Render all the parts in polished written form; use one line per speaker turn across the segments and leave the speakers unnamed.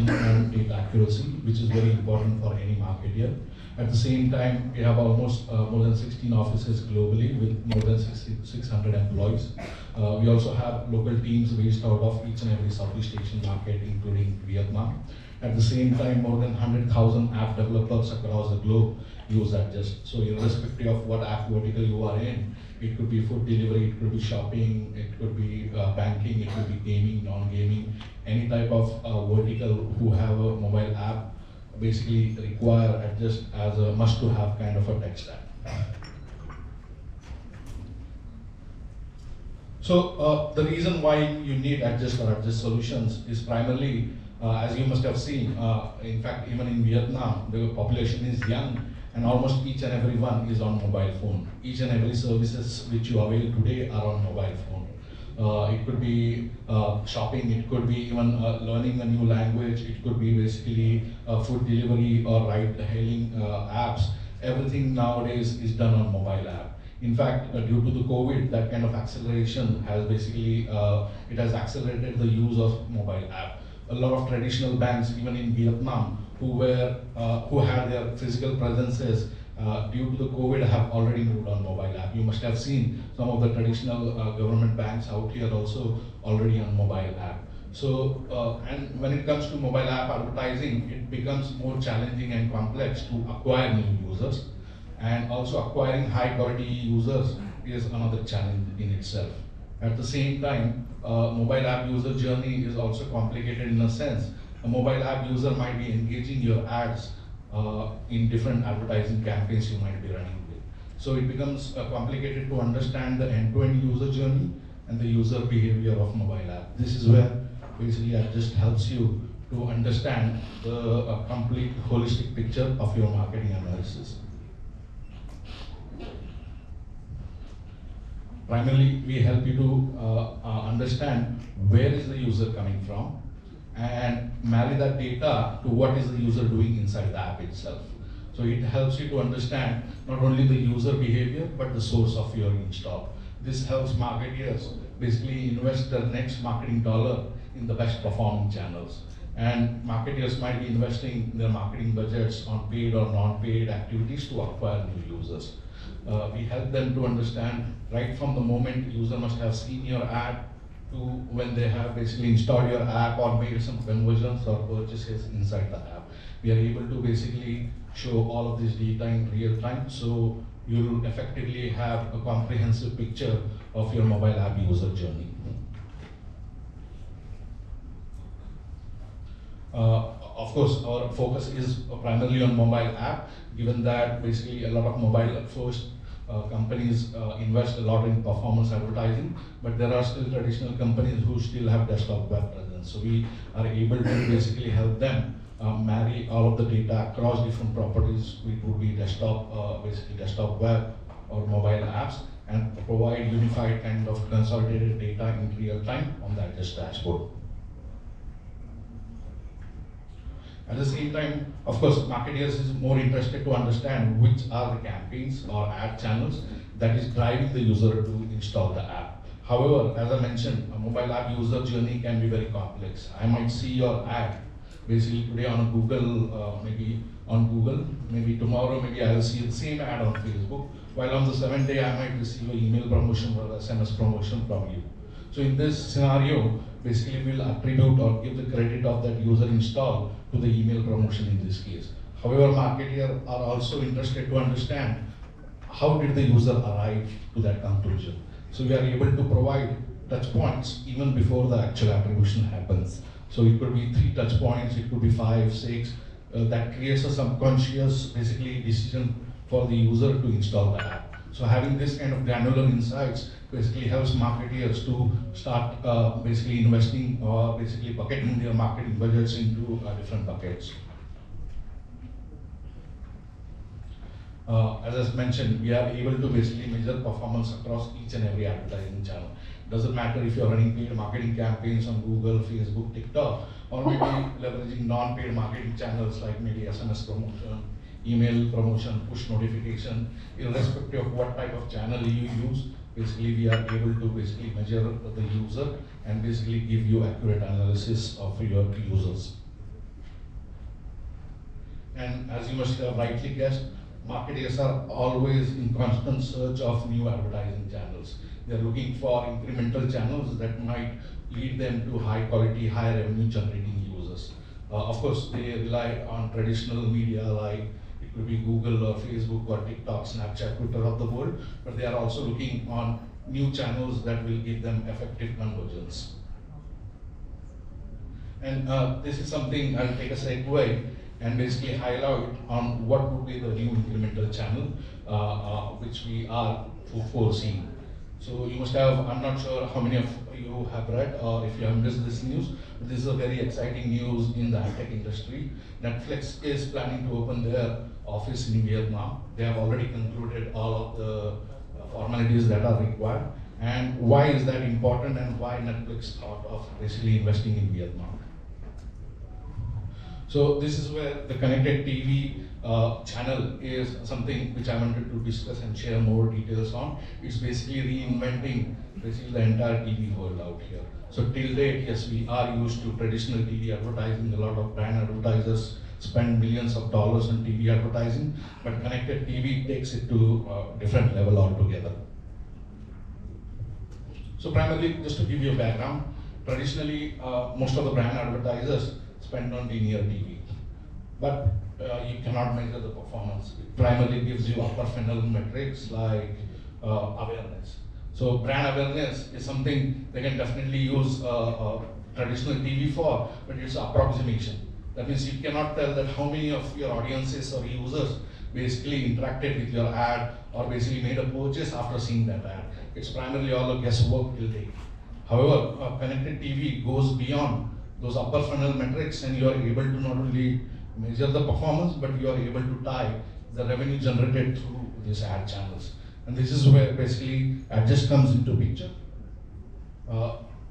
precision and data accuracy, which is very important for any marketer. At the same time, we have almost more than 16 offices globally with more than 600 employees. We also have local teams based out of each and every Southeast Asian market, including Vietnam. At the same time, more than 100,000 app developers across the globe use Adjust. So irrespective of what app vertical you are in, it could be food delivery, it could be shopping, it could be banking, it could be gaming, non-gaming, any type of vertical who have a mobile app basically require Adjust as a must-to-have kind of a tech stack. So the reason why you need Adjust or Adjust solutions is primarily, as you must have seen, in fact, even in Vietnam, the population is young and almost each and every one is on mobile phone. Each and every services which you avail today are on mobile phone. It could be shopping, it could be even learning a new language, it could be basically food delivery or ride-hailing apps. Everything nowadays is done on mobile app. In fact, due to the COVID, that kind of acceleration has basically, it has accelerated the use of mobile app. A lot of traditional banks, even in Vietnam, who had their physical presences due to the COVID, have already moved on mobile app. You must have seen some of the traditional government banks out here also already on mobile app. So, and when it comes to mobile app advertising, it becomes more challenging and complex to acquire new users. And also acquiring high quality users is another challenge in itself. At the same time, mobile app user journey is also complicated in a sense. A mobile app user might be engaging your ads in different advertising campaigns you might be running with. So it becomes complicated to understand the end-to-end user journey and the user behavior of mobile app. This is where basically Adjust helps you to understand the complete holistic picture of your marketing analysis. Primarily, we help you to understand where is the user coming from and marry that data to what is the user doing inside the app itself. So it helps you to understand not only the user behavior, but the source of your install. This helps marketers basically invest their next marketing dollar in the best performing channels. And marketers might be investing their marketing budgets on paid or non-paid activities to acquire new users. We help them to understand right from the moment user must have seen your ad to when they have basically installed your app or made some conversions or purchases inside the app. We are able to basically show all of this data in real time, so you'll effectively have a comprehensive picture of your mobile app user journey. Of course, our focus is primarily on mobile app, given that basically a lot of mobile first companies invest a lot in performance advertising, but there are still traditional companies who still have desktop web presence. So we are able to basically help them marry all of the data across different properties. It would be desktop, basically desktop web or mobile apps, and provide unified kind of consolidated data in real time on that Adjust dashboard. At the same time, of course, marketers is more interested to understand which are the campaigns or ad channels that is driving the user to install the app. However, as I mentioned, a mobile app user journey can be very complex. I might see your ad basically today on Google, maybe tomorrow, maybe I will see the same ad on Facebook, while on the 7th day I might receive an email promotion or SMS promotion from you. So in this scenario, basically we'll attribute or give the credit of that user install to the email promotion in this case. However, marketers are also interested to understand how did the user arrive to that conclusion. So we are able to provide touch points even before the actual attribution happens. So it could be 3 touch points, it could be 5, 6. That creates a subconscious basically decision for the user to install the app. So having this kind of granular insights basically helps marketers to start basically investing or basically bucketing their marketing budgets into different buckets. As I mentioned, we are able to basically measure performance across each and every advertising channel. Doesn't matter if you're running paid marketing campaigns on Google, Facebook, TikTok, or maybe leveraging non-paid marketing channels like maybe SMS promotion, email promotion, push notification. Irrespective of what type of channel you use, basically we are able to basically measure the user and basically give you accurate analysis of your users. And as you must have rightly guessed, marketers are always in constant search of new advertising channels. They're looking for incremental channels that might lead them to high quality, high revenue generating users. Of course, they rely on traditional media like it could be Google or Facebook or TikTok, Snapchat, Twitter of the world, but they are also looking on new channels that will give them effective convergence. And this is something I'll take a segue and basically highlight on what would be the new incremental channel which we are foreseeing. So you must have, I'm not sure how many of you have read or if you have missed this news, but this is a very exciting news in the tech industry. Netflix is planning to open their office in Vietnam. They have already concluded all of the formalities that are required. And why is that important and why Netflix thought of basically investing in Vietnam? So this is where the connected TV channel is something which I wanted to discuss and share more details on. It's basically reinventing basically the entire TV world out here. So till date, yes, we are used to traditional TV advertising. A lot of brand advertisers spend millions of dollars on TV advertising, but connected TV takes it to a different level altogether. So primarily, just to give you a background, traditionally, most of the brand advertisers spend on linear TV, but you cannot measure the performance. It primarily gives you upper funnel metrics like awareness. So brand awareness is something they can definitely use traditional TV for, but it's approximation. That means you cannot tell that how many of your audiences or users basically interacted with your ad or basically made a purchase after seeing that ad. It's primarily all a guesswork till date. However, connected TV goes beyond those upper funnel metrics and you are able to not only measure the performance, but you are able to tie the revenue generated through these ad channels. And this is where basically Ajit comes into picture.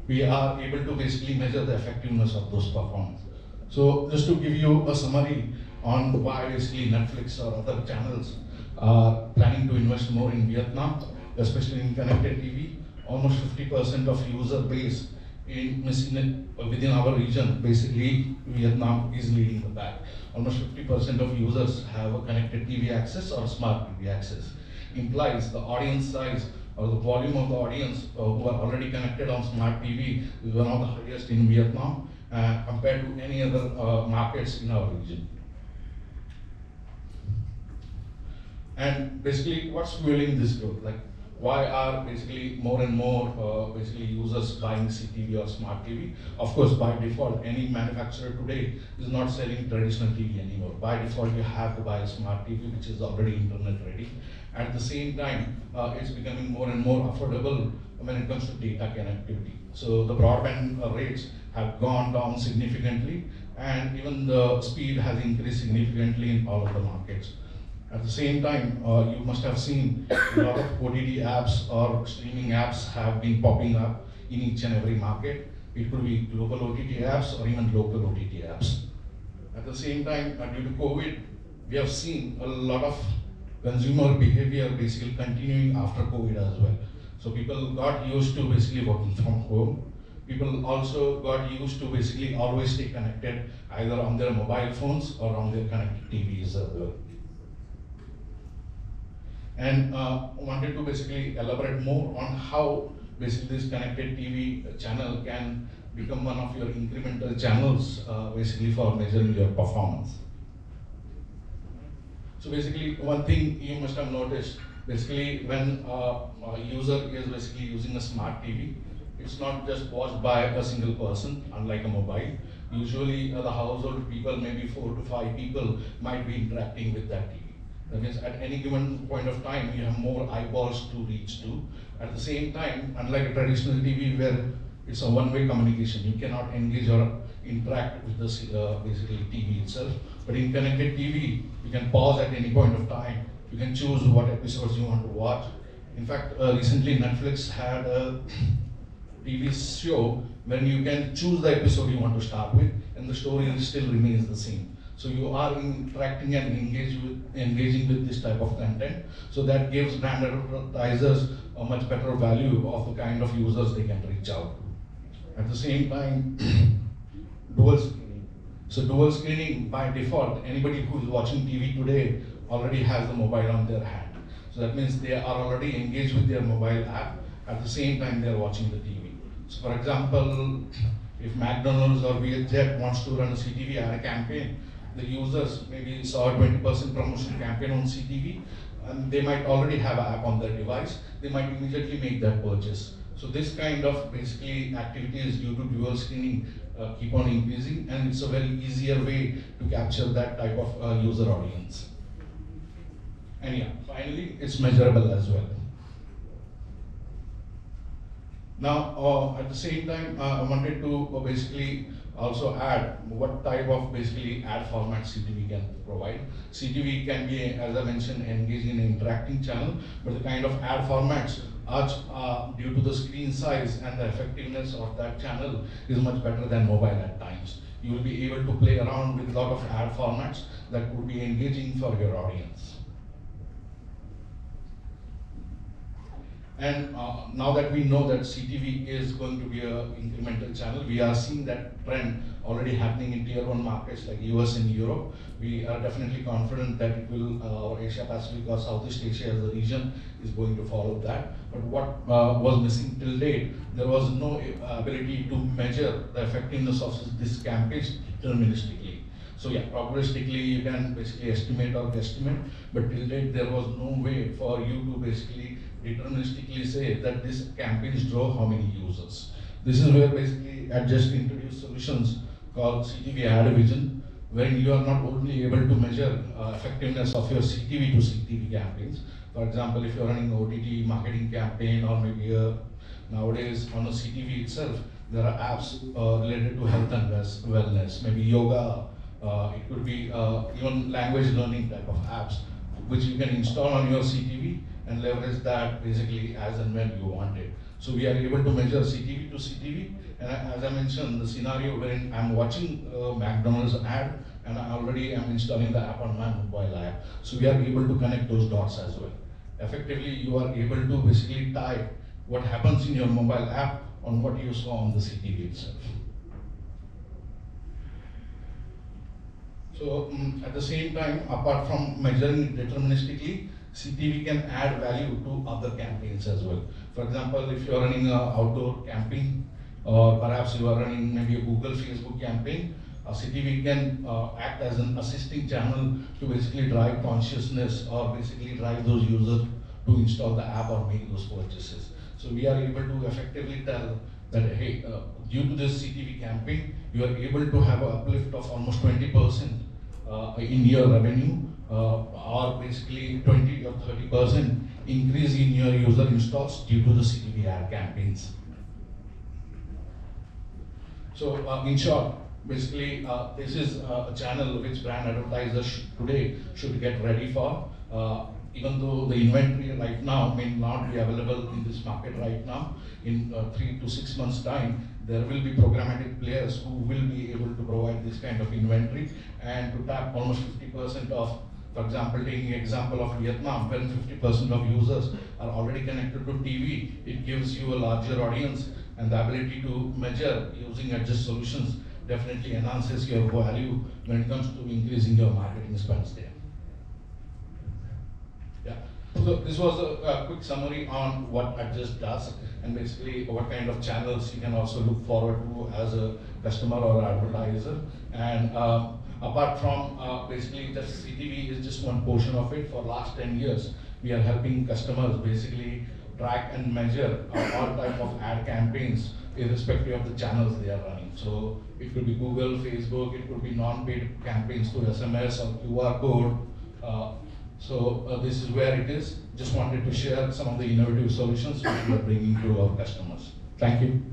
We are able to basically measure the effectiveness of those performance. So just to give you a summary on why basically Netflix or other channels are planning to invest more in Vietnam, especially in connected TV. Almost 50% of user base within our region, basically Vietnam is leading the pack. Almost 50% of users have a connected TV access or smart TV access. Implies the audience size or the volume of the audience who are already connected on smart TV is one of the highest in Vietnam compared to any other markets in our region. And basically, what's fueling this growth? Like, why are basically more and more basically users buying CTV or smart TV? Of course, by default, any manufacturer today is not selling traditional TV anymore. By default, you have to buy a smart TV, which is already internet ready. At the same time, it's becoming more and more affordable when it comes to data connectivity. So the broadband rates have gone down significantly, and even the speed has increased significantly in all of the markets. At the same time, you must have seen a lot of OTT apps or streaming apps have been popping up in each and every market. It could be global OTT apps or even local OTT apps. At the same time, due to COVID, we have seen a lot of consumer behavior basically continuing after COVID as well. So people got used to basically working from home. People also got used to basically always stay connected either on their mobile phones or on their connected TVs as well. And wanted to basically elaborate more on how basically this connected TV channel can become one of your incremental channels basically for measuring your performance. So basically one thing you must have noticed, basically when a user is basically using a smart TV, it's not just watched by a single person, unlike a mobile. Usually the household people, maybe 4 to 5 people might be interacting with that TV. That means at any given point of time, you have more eyeballs to reach to. At the same time, unlike a traditional TV where it's a one-way communication, you cannot engage or interact with the basically TV itself. But in connected TV, you can pause at any point of time. You can choose what episodes you want to watch. In fact, recently Netflix had a TV show when you can choose the episode you want to start with, and the story still remains the same. So you are interacting and engaging with this type of content. So that gives brand advertisers a much better value of the kind of users they can reach out to. At the same time, dual screening. So dual screening by default, anybody who is watching TV today already has the mobile on their hand. So that means they are already engaged with their mobile app at the same time they are watching the TV. So for example, if McDonald's or Vietjet wants to run a CTV ad campaign, the users maybe saw a 20% promotion campaign on CTV, and they might already have an app on their device. They might immediately make that purchase. So this kind of basically activities due to dual screening keep on increasing, and it's a very easier way to capture that type of user audience. And yeah, finally, it's measurable as well. Now, at the same time, I wanted to basically also add what type of basically ad format CTV can provide. CTV can be, as I mentioned, engaged in an interacting channel, but the kind of ad formats are due to the screen size and the effectiveness of that channel is much better than mobile at times. You will be able to play around with a lot of ad formats that would be engaging for your audience. And now that we know that CTV is going to be an incremental channel, we are seeing that trend already happening in tier 1 markets like US and Europe. We are definitely confident that it will, our Asia Pacific or Southeast Asia as a region is going to follow that. But what was missing till date, there was no ability to measure the effectiveness of this campaign deterministically. So yeah, probabilistically you can basically estimate or guesstimate, but till date there was no way for you to basically deterministically say that this campaigns draw how many users. This is where basically Ajit introduced solutions called CTV Ad Vision, wherein you are not only able to measure effectiveness of your CTV to CTV campaigns. For example, if you're running OTT marketing campaign, or maybe nowadays on a CTV itself, there are apps related to health and wellness, maybe yoga, it could be even language learning type of apps, which you can install on your CTV and leverage that basically as and when you want it. So we are able to measure CTV to CTV, and as I mentioned, the scenario wherein I'm watching McDonald's ad and I already am installing the app on my mobile app. So we are able to connect those dots as well. Effectively, you are able to basically tie what happens in your mobile app on what you saw on the CTV itself. So at the same time, apart from measuring it deterministically, CTV can add value to other campaigns as well. For example, if you're running an outdoor campaign, or perhaps you are running maybe a Google, Facebook campaign, CTV can act as an assisting channel to basically drive consciousness or basically drive those users to install the app or make those purchases. So we are able to effectively tell that, hey, due to this CTV campaign, you are able to have an uplift of almost 20% in your revenue, or basically 20 or 30% increase in your user installs due to the CTV ad campaigns. So in short, basically this is a channel which brand advertisers today should get ready for. Even though the inventory right now may not be available in this market right now, in 3 to 6 months time, there will be programmatic players who will be able to provide this kind of inventory and to tap almost 50% of, for example, taking example of Vietnam, when 50% of users are already connected to TV, it gives you a larger audience, and the ability to measure using Ajit solutions definitely enhances your value when it comes to increasing your marketing spends there. Yeah. So this was a quick summary on what Ajit does, and basically what kind of channels you can also look forward to as a customer or advertiser. And apart from basically just CTV is just one portion of it. For last 10 years, we are helping customers basically track and measure all type of ad campaigns irrespective of the channels they are running. So it could be Google, Facebook, it could be non-paid campaigns through SMS or QR code. So this is where it is. Just wanted to share some of the innovative solutions which we are bringing to our customers. Thank you.